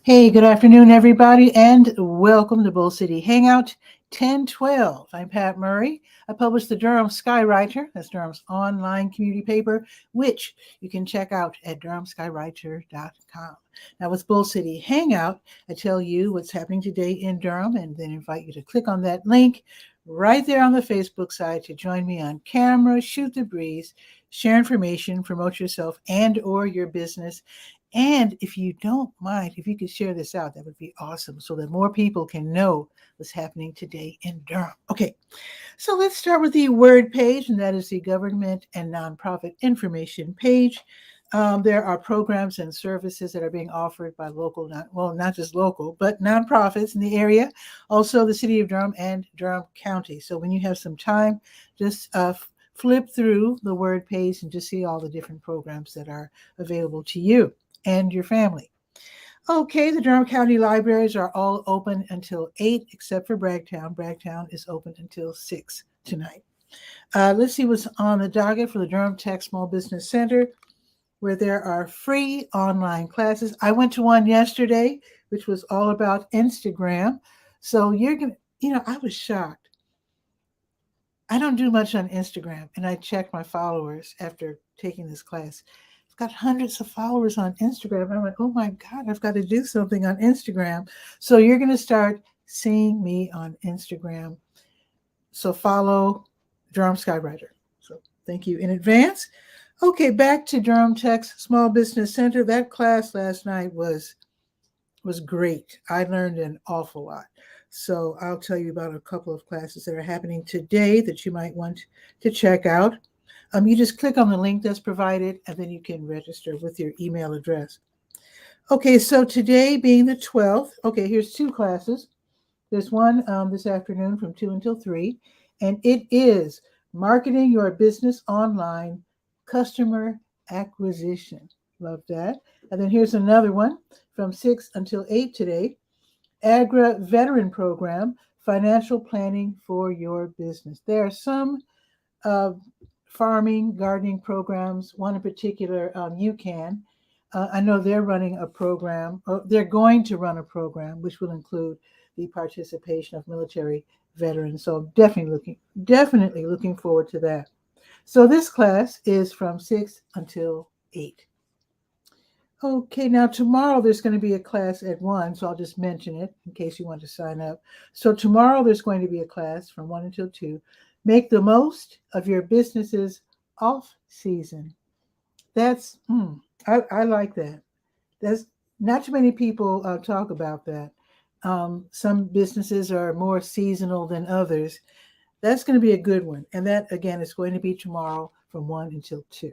Hey, good afternoon, everybody, and welcome to Bull City Hangout 1012. I'm Pat Murray. I publish the Durham Skywriter, that's Durham's online community paper, which you can check out at durhamskywriter.com. Now, with Bull City Hangout, I tell you what's happening today in Durham and then invite you to click on that link right there on the Facebook side to join me on camera, shoot the breeze, share information, promote yourself and or your business. And if you don't mind, if you could share this out, that would be awesome so that more people can know what's happening today in Durham. Okay, so let's start with the word page, and that is the government and nonprofit information page. There are programs and services that are being offered by local, not just local, but nonprofits in the area, also the city of Durham and Durham County. So when you have some time, just flip through the word page and just see all the different programs that are available to you and your family. Okay, the Durham County libraries are all open until 8, except for Bragtown. Bragtown is open until 6 tonight. Let's see what's on the docket for the Durham Tech Small Business Center, where there are free online classes. I went to one yesterday, which was all about Instagram. So you're going to, I was shocked. I don't do much on Instagram, and I checked my followers after taking this class. I've got hundreds of followers on Instagram. I went, oh my God, I've got to do something on Instagram. So you're going to start seeing me on Instagram. So follow Durham Skywriter. So thank you in advance. Okay, back to Durham Tech's Small Business Center. That class last night was great. I learned an awful lot. So I'll tell you about a couple of classes that are happening today that you might want to check out. You just click on the link that's provided, and then you can register with your email address. Okay, so today being the 12th, okay, here's two classes. There's one this afternoon from 2 until 3, and it is Marketing Your Business Online, Customer Acquisition. Love that. And then here's another one from 6 until 8 today, AGRA Veteran Program, Financial Planning for Your Business. There are some farming, gardening programs, one in particular, UCAN. I know they're running a program, or they're going to run a program, which will include the participation of military veterans. So definitely looking forward to that. So this class is from 6 until 8. Okay, now tomorrow there's going to be a class at 1, so I'll just mention it in case you want to sign up. So tomorrow there's going to be a class from 1 until 2. Make the most of your business's off season. That's, I like that. That's not too many people talk about that. Some businesses are more seasonal than others. That's going to be a good one. And that, again, is going to be tomorrow from 1 until 2.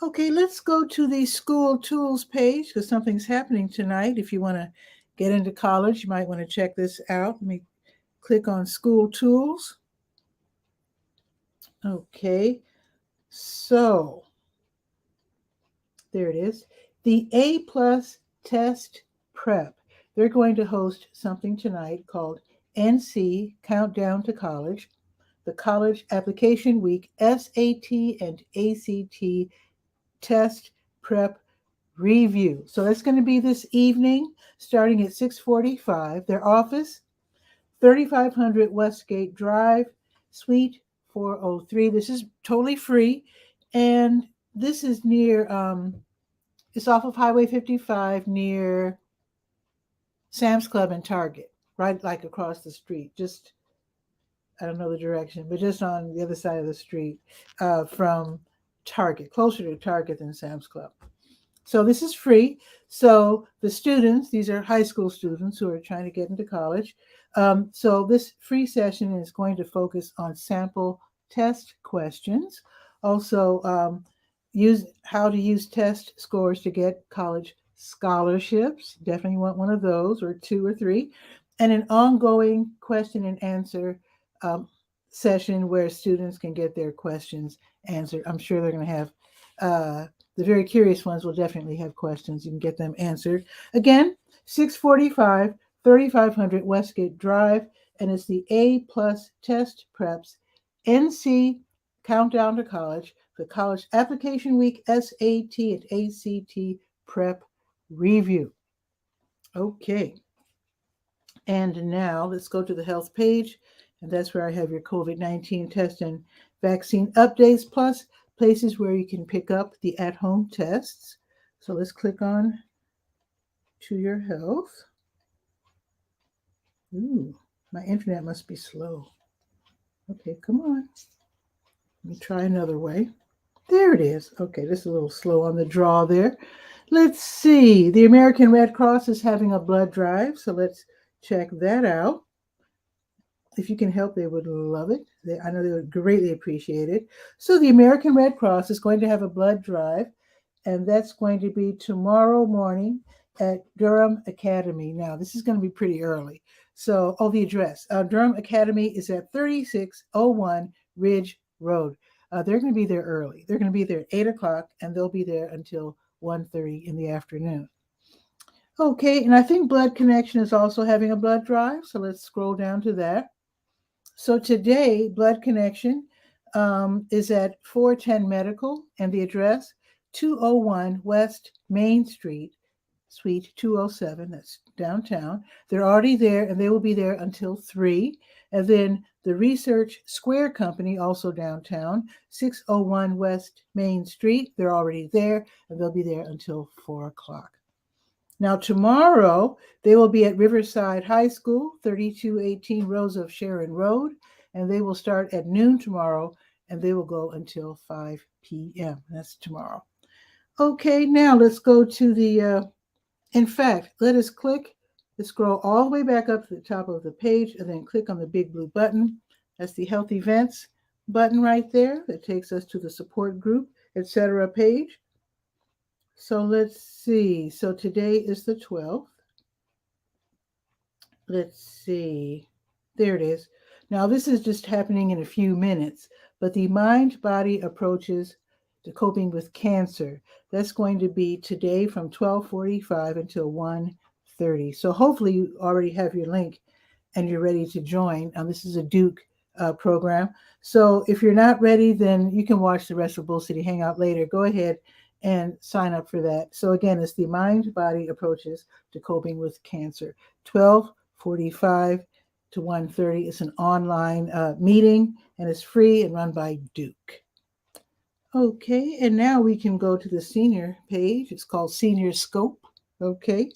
Okay, let's go to the school tools page because something's happening tonight. If you want to get into college, you might want to check this out. Let me click on school tools. Okay, so there it is. The A+ test prep. They're going to host something tonight called NC Countdown to College, the College Application Week SAT and ACT test prep review. So that's going to be this evening starting at 6:45. Their office, 3500 Westgate Drive, Suite 403. This is totally free, and this is near, it's off of Highway 55 near Sam's Club and Target, right like across the street. Just, I don't know the direction, but just on the other side of the street from Target, closer to Target than Sam's Club. So this is free. So the students, these are high school students who are trying to get into college. So this free session is going to focus on sample test questions. Also, use how to use test scores to get college scholarships. Definitely want one of those, or 2 or 3. And an ongoing question and answer session where students can get their questions answered. I'm sure they're going to have the very curious ones will definitely have questions. You can get them answered. Again, 645, 3500 Westgate Drive, and it's the A+ Test Preps NC Countdown to College, the College Application Week SAT and ACT Prep Review. Okay. And now let's go to the health page. And that's where I have your COVID-19 test and vaccine updates, plus places where you can pick up the at-home tests. So let's click on to your health. Ooh, my internet must be slow. Okay, come on. Let me try another way. There it is. Okay, this is a little slow on the draw there. Let's see. The American Red Cross is having a blood drive, so let's check that out. If you can help, they would love it. I know they would greatly appreciate it. So the American Red Cross is going to have a blood drive, and that's going to be tomorrow morning at Durham Academy. Now, this is going to be pretty early. So, the address. Durham Academy is at 3601 Ridge Road. They're going to be there early. They're going to be there at 8 o'clock, and they'll be there until 1:30 in the afternoon. Okay, and I think Blood Connection is also having a blood drive, so let's scroll down to that. So today, Blood Connection is at 410 Medical, and the address 201 West Main Street, Suite 207. That's downtown. They're already there, and they will be there until 3. And then the Research Square Company, also downtown, 601 West Main Street. They're already there, and they'll be there until 4 o'clock. Now, tomorrow, they will be at Riverside High School, 3218 Rose of Sharon Road, and they will start at noon tomorrow, and they will go until 5 p.m. That's tomorrow. Okay, now let's go to the, in fact, let's scroll all the way back up to the top of the page, and then click on the big blue button. That's the Health Events button right there that takes us to the support group, etc. page. So let's see. So today is the 12th. Let's see. There it is. Now, this is just happening in a few minutes, but the mind-body approaches to coping with cancer. That's going to be today from 12:45 until 1:30. So hopefully you already have your link and you're ready to join. This is a Duke program. So if you're not ready, then you can watch the rest of Bull City Hangout later. Go ahead and sign up for that. So again, it's the mind-body approaches to coping with cancer. 12:45 to 1:30. It's an online meeting, and it's free and run by Duke. Okay, and now we can go to the senior page. It's called SeniorScope. Okay,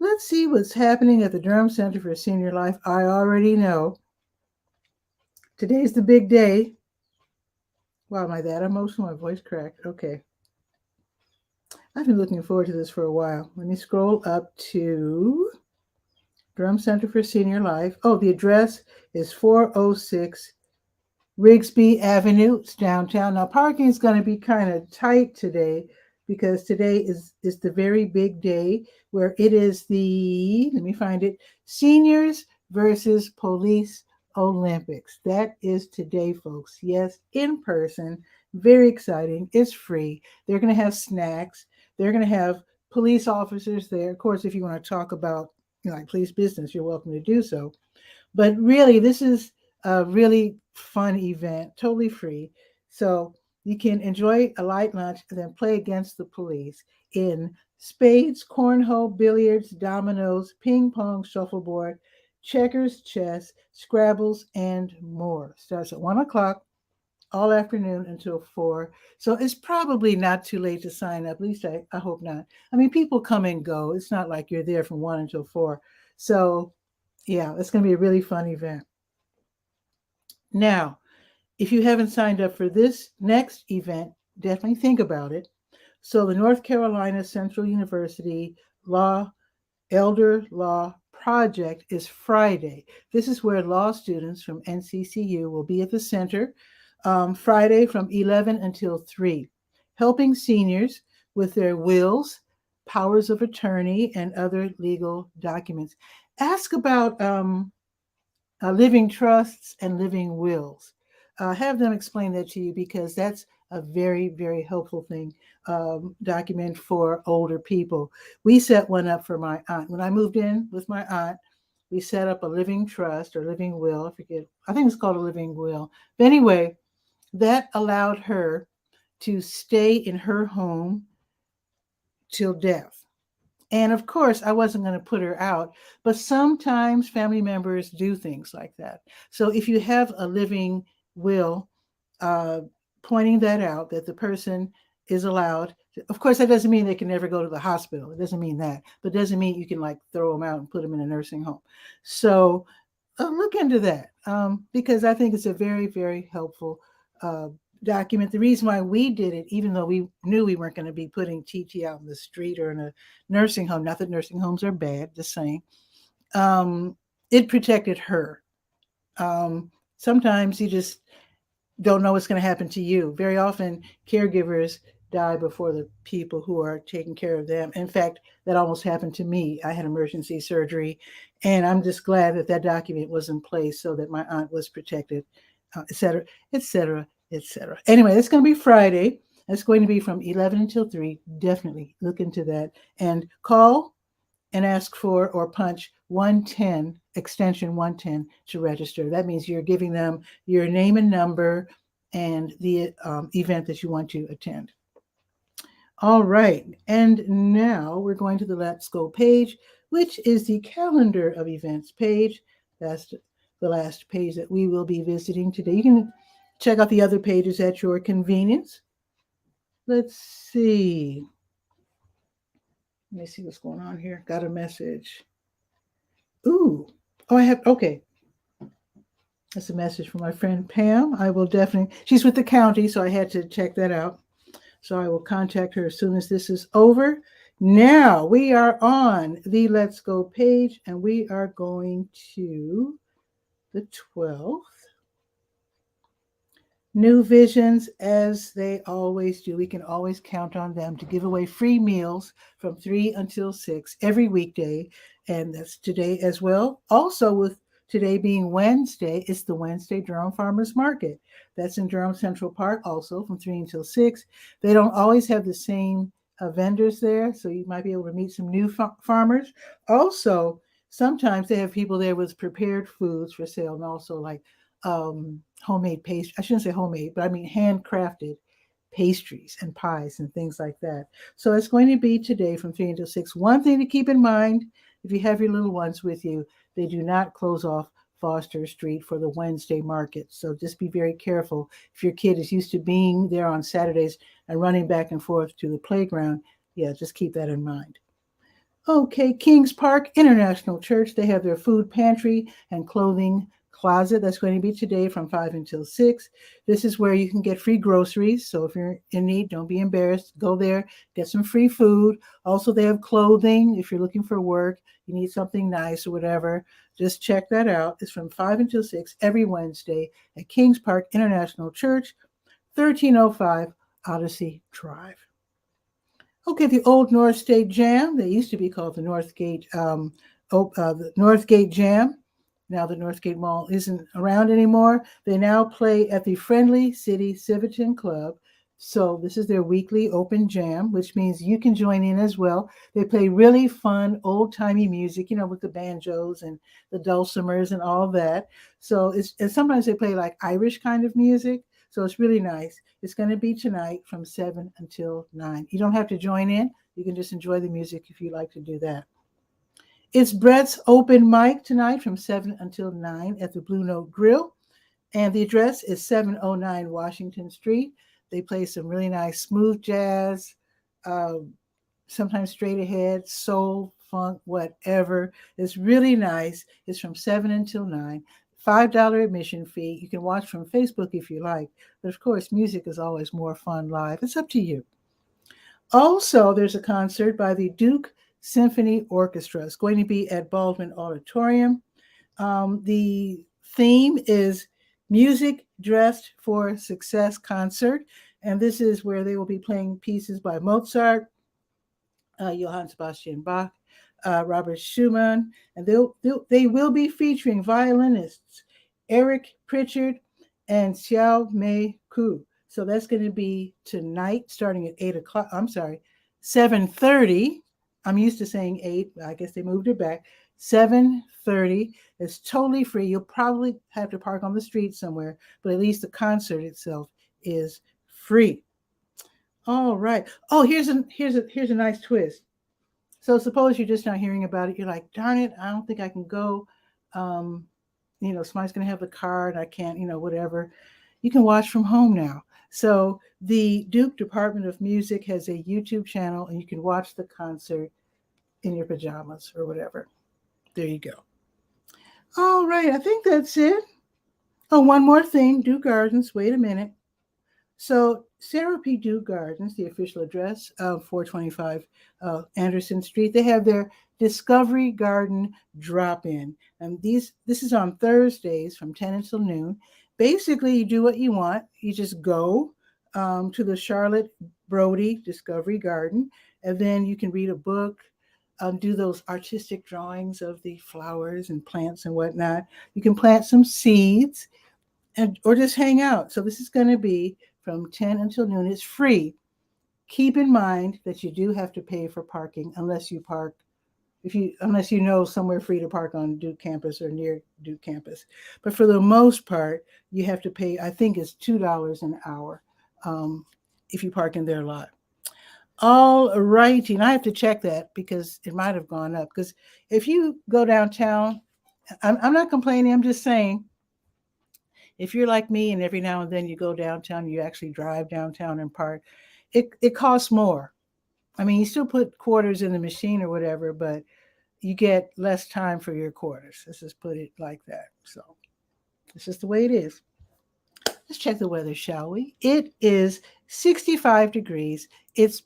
let's see what's happening at the Durham Center for Senior Life. I already know. Today's the big day. Wow, am I that emotional? My voice cracked. Okay. I've been looking forward to this for a while. Let me scroll up to Durham Center for Senior Life. Oh, the address is 406 Rigsby Avenue. It's downtown. Now, parking is going to be kind of tight today because today is the very big day where it is the, let me find it, Seniors versus Police Olympics. That is today, folks. Yes, in person. Very exciting. It's free. They're going to have snacks. They're going to have police officers there. Of course, if you want to talk about, like police business, you're welcome to do so. But really, this is a really fun event, totally free. So you can enjoy a light lunch and then play against the police in spades, cornhole, billiards, dominoes, ping pong, shuffleboard, checkers, chess, Scrabbles, and more. Starts at 1 o'clock all afternoon until 4. So it's probably not too late to sign up. At least I hope not. I mean, people come and go. It's not like you're there from 1 until 4. So yeah, it's going to be a really fun event. Now, if you haven't signed up for this next event, definitely think about it. So the North Carolina Central University Elder Law Project is Friday. This is where law students from NCCU will be at the center Friday from 11 until 3, helping seniors with their wills, powers of attorney, and other legal documents. Ask about living trusts and living wills. Have them explain that to you because that's a very, very helpful thing, document for older people. We set one up for my aunt. When I moved in with my aunt, we set up a living trust or living will. I think it's called a living will. But anyway, that allowed her to stay in her home till death. And of course, I wasn't going to put her out, but sometimes family members do things like that. So if you have a living will, uh, pointing that out, that the person is allowed. Of course, that doesn't mean they can never go to the hospital. It doesn't mean that, but it doesn't mean you can like throw them out and put them in a nursing home. So look into that, because I think it's a very, very helpful uh, document. The reason why we did it, even though we knew we weren't going to be putting TT out in the street or in a nursing home, not that nursing homes are bad, just saying, it protected her. Sometimes you just don't know what's going to happen to you. Very often, caregivers die before the people who are taking care of them. In fact, that almost happened to me. I had emergency surgery, and I'm just glad that that document was in place so that my aunt was protected, et cetera, et cetera, et cetera. Anyway, it's going to be Friday. It's going to be from 11 until 3. Definitely look into that and call and ask for or punch 110, extension 110 to register. That means you're giving them your name and number and the event that you want to attend. All right, and now we're going to the Let's Go page, which is the calendar of events page. That's the last page that we will be visiting today. You can check out the other pages at your convenience. Let's see. Let me see what's going on here. Got a message. Ooh. Oh, I have, okay. That's a message from my friend Pam. I will definitely, she's with the county, so I had to check that out. So I will contact her as soon as this is over. Now we are on the Let's Go page, and we are going to the 12th. New visions, as they always do. We can always count on them to give away free meals from 3 until 6 every weekday. And that's today as well. Also, with today being Wednesday, it's the Wednesday Durham Farmers Market. That's in Durham Central Park, also from 3 until 6. They don't always have the same vendors there, so you might be able to meet some new farmers. Also, sometimes they have people there with prepared foods for sale, and also like homemade pastry. I shouldn't say homemade, but I mean handcrafted pastries and pies and things like that. So it's going to be today from 3 until 6. One thing to keep in mind, if you have your little ones with you, they do not close off Foster Street for the Wednesday market. So just be very careful. If your kid is used to being there on Saturdays and running back and forth to the playground, yeah, just keep that in mind. Okay, Kings Park International Church, they have their food pantry and clothing closet. That's going to be today from 5 until 6. This is where you can get free groceries. So if you're in need, don't be embarrassed. Go there, get some free food. Also, they have clothing. If you're looking for work, you need something nice or whatever, just check that out. It's from 5 until 6 every Wednesday at Kings Park International Church, 1305 Odyssey Drive. Okay, the old North State Jam. They used to be called the Northgate Jam. Now the Northgate Mall isn't around anymore. They now play at the Friendly City Civitan Club. So this is their weekly open jam, which means you can join in as well. They play really fun, old-timey music, with the banjos and the dulcimers and all that. So and sometimes they play like Irish kind of music. So it's really nice. It's going to be tonight from 7 until 9. You don't have to join in. You can just enjoy the music if you like to do that. It's Brett's open mic tonight from 7 until 9 at the Blue Note Grill. And the address is 709 Washington Street. They play some really nice smooth jazz, sometimes straight ahead, soul, funk, whatever. It's really nice. It's from 7 until 9. $5 admission fee. You can watch from Facebook if you like. But of course, music is always more fun live. It's up to you. Also, there's a concert by the Duke Symphony Orchestra. It's going to be at Baldwin Auditorium. The theme is Music Dressed for Success Concert. And this is where they will be playing pieces by Mozart, Johann Sebastian Bach, Robert Schumann, and they will be featuring violinists Eric Pritchard and Xiao-Mei Ku. So that's going to be tonight, starting at 8 o'clock. I'm sorry, 7:30. I'm used to saying 8. I guess they moved it back. 7:30. It's totally free. You'll probably have to park on the street somewhere, but at least the concert itself is free. All right. Oh, here's a nice twist. So suppose you're just not hearing about it. You're like, darn it, I don't think I can go. Somebody's going to have the card. I can't, whatever. You can watch from home now. So the Duke Department of Music has a YouTube channel, and you can watch the concert in your pajamas or whatever. There you go. All right, I think that's it. Oh, one more thing, Duke Gardens. Wait a minute. So Sarah P. Duke Gardens, the official address of 425 Anderson Street, they have their Discovery Garden drop-in. And this is on Thursdays from 10 until noon. Basically, you do what you want. You just go to the Charlotte Brody Discovery Garden, and then you can read a book, do those artistic drawings of the flowers and plants and whatnot. You can plant some seeds or just hang out. So this is going to be from 10 until noon. It's free. Keep in mind that you do have to pay for parking unless you know somewhere free to park on Duke campus or near Duke campus. But for the most part, you have to pay, I think it's $2 an hour if you park in their lot. All righty. And I have to check that because it might have gone up. Because if you go downtown, I'm not complaining, I'm just saying, if you're like me and every now and then you go downtown, you actually drive downtown and park, it costs more. I mean, you still put quarters in the machine or whatever, but you get less time for your quarters. Let's just put it like that. So it's just the way it is. Let's check the weather, shall we? It is 65 degrees. It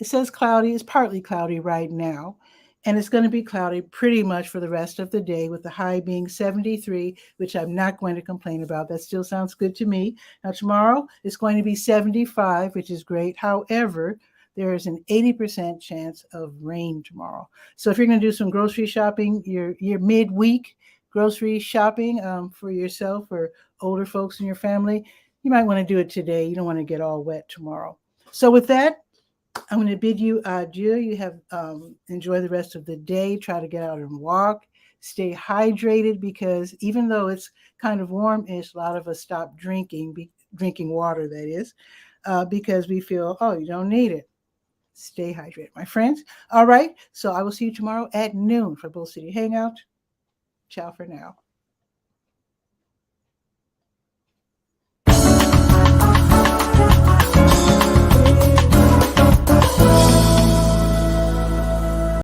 says cloudy. It's partly cloudy right now. And it's going to be cloudy pretty much for the rest of the day, with the high being 73, which I'm not going to complain about. That still sounds good to me. Now, tomorrow it's going to be 75, which is great. However, there is an 80% chance of rain tomorrow. So if you're going to do some grocery shopping, your midweek grocery shopping for yourself or older folks in your family, you might want to do it today. You don't want to get all wet tomorrow. So with that, I'm going to bid you adieu. You have enjoy the rest of the day. Try to get out and walk. Stay hydrated, because even though it's kind of warm-ish, a lot of us stop drinking water, that is, because we feel, oh, you don't need it. Stay hydrated, my friends. All right. So I will see you tomorrow at noon for Bull City Hangout. Ciao for now.